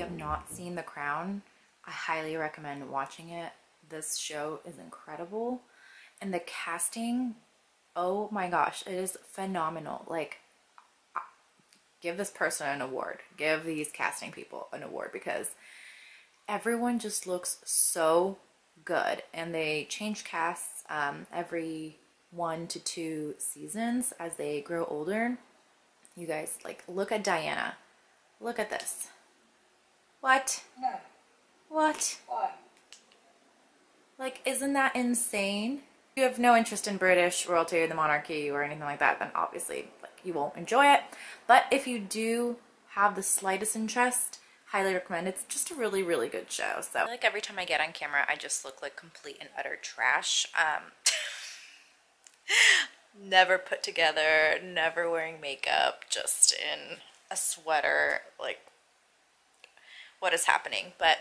have not seen The Crown, I highly recommend watching it. This show is incredible. And the casting, oh my gosh, it is phenomenal. Like, give this person an award. Give these casting people an award because everyone just looks so good. And they change casts every 1 to 2 seasons as they grow older. You guys, like, look at Diana. Look at this. What? No. What? Why? Like, isn't that insane? If you have no interest in British royalty or the monarchy or anything like that, then obviously, like, you won't enjoy it. But if you do have the slightest interest, highly recommend. It's just a really, really good show. So I feel like every time I get on camera, I just look like complete and utter trash. Never put together, never wearing makeup, just in a sweater. Like, what is happening? But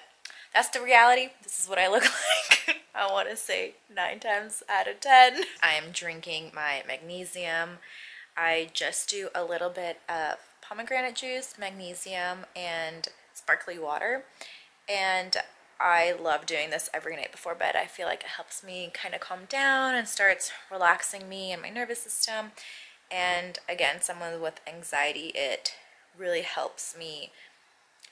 that's the reality. This is what I look like. I want to say 9 times out of 10. I am drinking my magnesium. I just do a little bit of pomegranate juice, magnesium, and sparkly water. And I love doing this every night before bed. I feel like it helps me kind of calm down and starts relaxing me and my nervous system. And again, someone with anxiety, it really helps me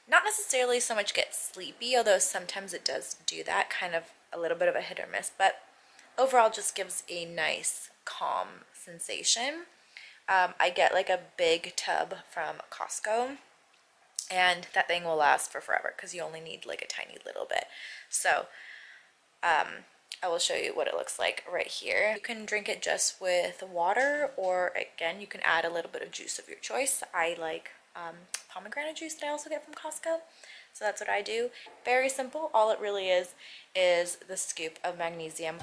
not necessarily so much get sleepy, although sometimes it does do that, kind of a little bit of a hit or miss, but overall just gives a nice calm sensation. I get like a big tub from Costco, and that thing will last for forever because you only need like a tiny little bit. So I will show you what it looks like right here. You can drink it just with water, or again, you can add a little bit of juice of your choice. I like pomegranate juice that I also get from Costco, so that's what I do. Very simple. All it really is the scoop of magnesium.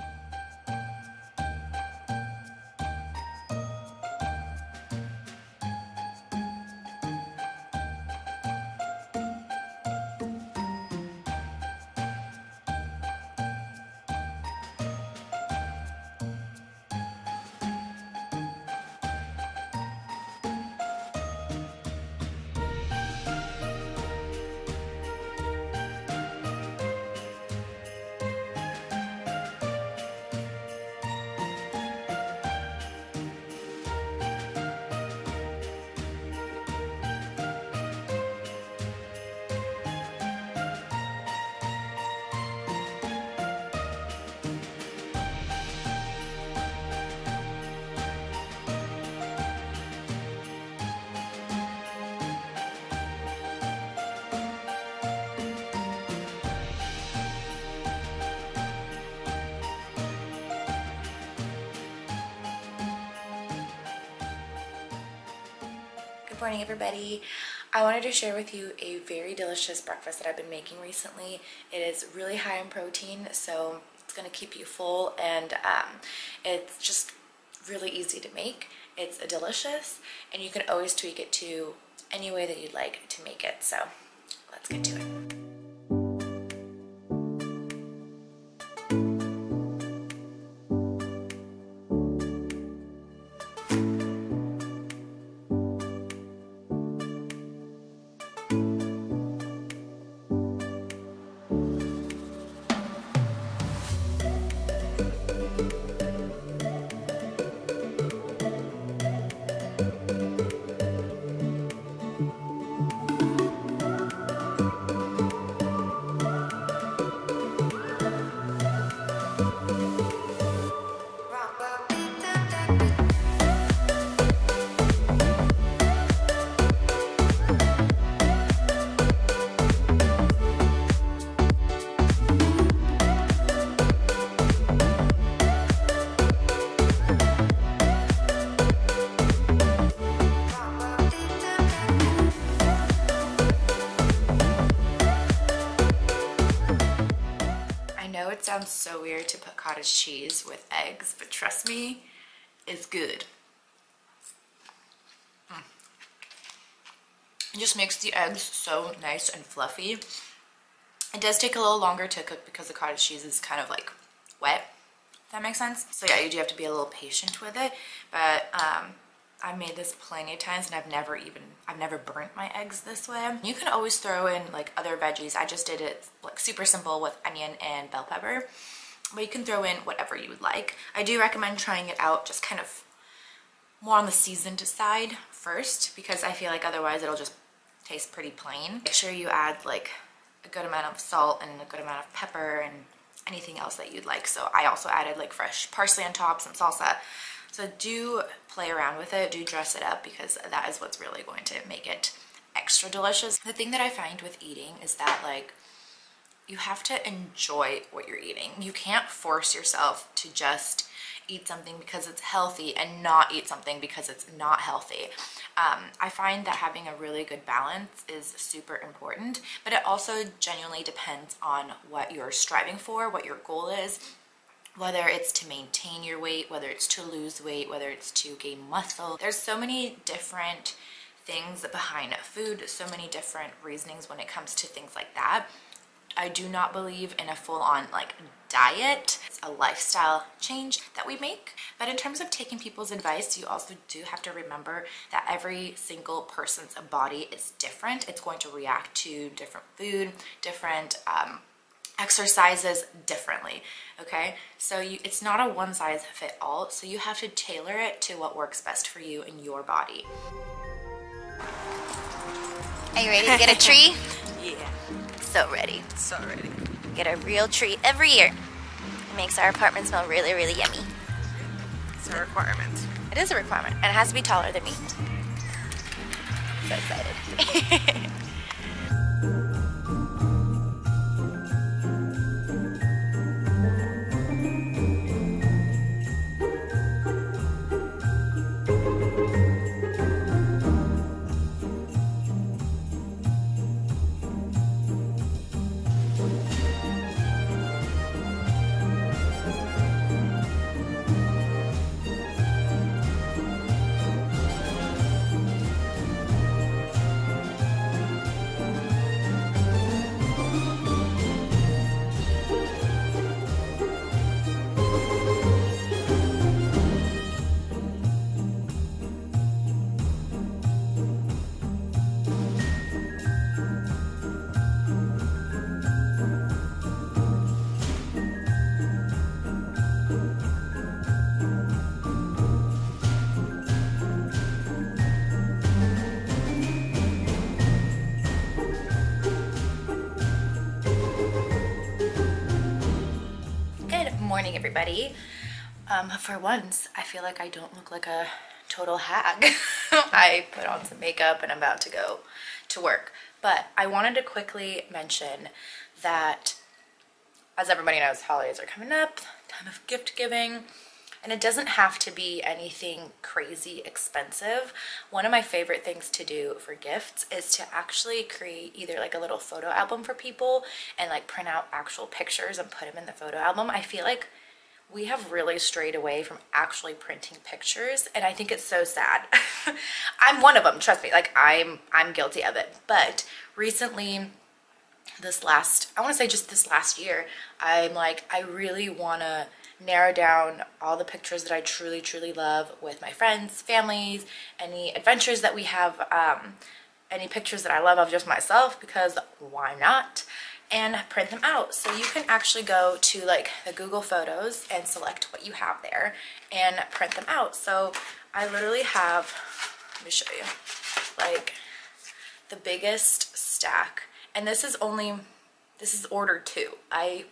Good morning, everybody. I wanted to share with you a very delicious breakfast that I've been making recently. It is really high in protein, so it's going to keep you full, and it's just really easy to make. It's delicious, and you can always tweak it to any way that you'd like to make it. So let's get to it. It sounds so weird to put cottage cheese with eggs, but trust me, it's good. It just makes the eggs so nice and fluffy. It does take a little longer to cook because the cottage cheese is kind of like wet, if that makes sense. So yeah, you do have to be a little patient with it, but I'm I've made this plenty of times and I've never burnt my eggs this way. You can always throw in like other veggies. I just did it like super simple with onion and bell pepper, but you can throw in whatever you would like. I do recommend trying it out just kind of more on the seasoned side first, because I feel like otherwise it'll just taste pretty plain. Make sure you add like a good amount of salt and a good amount of pepper and anything else that you'd like. So I also added like fresh parsley on top, some salsa. So do play around with it, do dress it up, because that is what's really going to make it extra delicious. The thing that I find with eating is that like you have to enjoy what you're eating. You can't force yourself to just eat something because it's healthy and not eat something because it's not healthy. I find that having a really good balance is super important, but it also genuinely depends on what you're striving for, what your goal is, whether it's to maintain your weight, whether it's to lose weight, whether it's to gain muscle. There's so many different things behind food, so many different reasonings when it comes to things like that. I do not believe in a full-on like diet. It's a lifestyle change that we make. But in terms of taking people's advice, you also do have to remember that every single person's body is different. It's going to react to different food, different exercises differently, okay? So it's not a one size fit all, so you have to tailor it to what works best for you and your body. Are you ready to get a tree? Yeah. So ready. So ready. Get a real tree every year. It makes our apartment smell really, really yummy. It's a requirement. It is a requirement, and it has to be taller than me. So excited. Morning, everybody. For once, I feel like I don't look like a total hag. I put on some makeup and I'm about to go to work. But I wanted to quickly mention that, as everybody knows, holidays are coming up, time of gift giving, and it doesn't have to be anything crazy expensive. One of my favorite things to do for gifts is to actually create either like a little photo album for people and like print out actual pictures and put them in the photo album. I feel like we have really strayed away from actually printing pictures, and I think it's so sad. I'm one of them, trust me, like I'm guilty of it. But recently, I want to say just this last year, I'm like, I really want to narrow down all the pictures that I truly, truly love with my friends, families, any adventures that we have, any pictures that I love of just myself, because why not? And print them out. So you can actually go to like the Google Photos and select what you have there and print them out. So I literally have, let me show you, like the biggest stack, and this is order 2.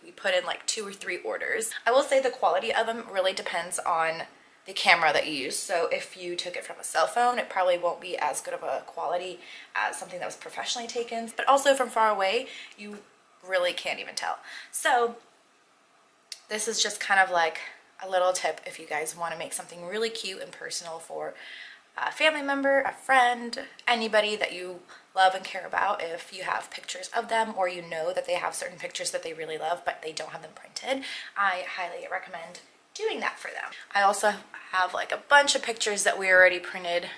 We put in like 2 or 3 orders. I will say the quality of them really depends on the camera that you use. So if you took it from a cell phone, it probably won't be as good of a quality as something that was professionally taken. But also from far away, you really can't even tell. So this is just kind of like a little tip if you guys want to make something really cute and personal for a family member, a friend, anybody that you love and care about. If you have pictures of them, or you know that they have certain pictures that they really love but they don't have them printed, I highly recommend doing that for them. I also have like a bunch of pictures that we already printed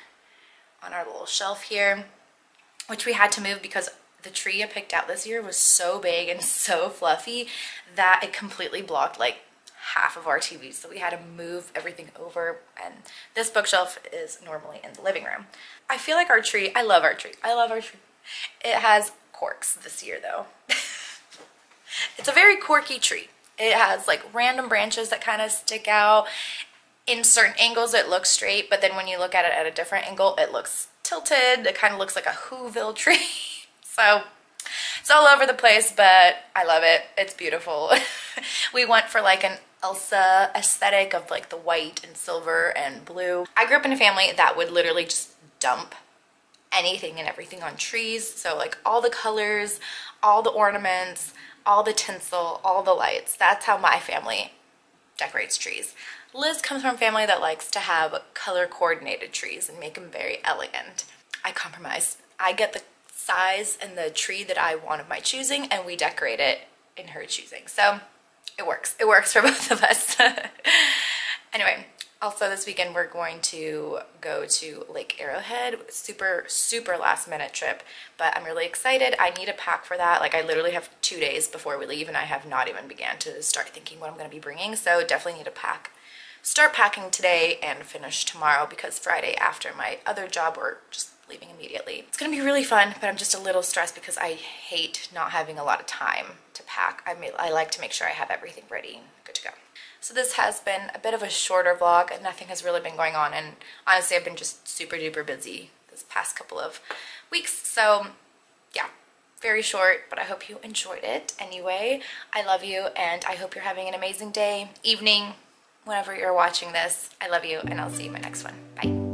on our little shelf here, which we had to move because the tree I picked out this year was so big and so fluffy that it completely blocked like half of our TV, so we had to move everything over, and this bookshelf is normally in the living room. I feel like our tree, I love our tree. I love our tree. It has corks this year though. It's a very corky tree. It has like random branches that kind of stick out. In certain angles it looks straight, but then when you look at it at a different angle, it looks tilted. It kind of looks like a Whoville tree. So it's all over the place, but I love it. It's beautiful. We went for like an Elsa aesthetic of like the white and silver and blue. I grew up in a family that would literally just dump anything and everything on trees. So like all the colors, all the ornaments, all the tinsel, all the lights. That's how my family decorates trees. Liz comes from a family that likes to have color coordinated trees and make them very elegant. I compromise. I get the size and the tree that I want of my choosing, and we decorate it in her choosing. So it works. It works for both of us. Anyway, also this weekend we're going to go to Lake Arrowhead. Super, super last minute trip, but I'm really excited. I need a pack for that. Like I literally have 2 days before we leave, and I have not even began to start thinking what I'm going to be bringing. So definitely need a pack. Start packing today and finish tomorrow, because Friday after my other job we're just leaving immediately. It's gonna be really fun, but I'm just a little stressed because I hate not having a lot of time to pack. I like to make sure I have everything ready and good to go. So this has been a bit of a shorter vlog, and nothing has really been going on, and honestly I've been just super duper busy this past couple of weeks. So yeah, very short, but I hope you enjoyed it. Anyway, I love you, and I hope you're having an amazing day, evening, whenever you're watching this. I love you, and I'll see you in my next one. Bye.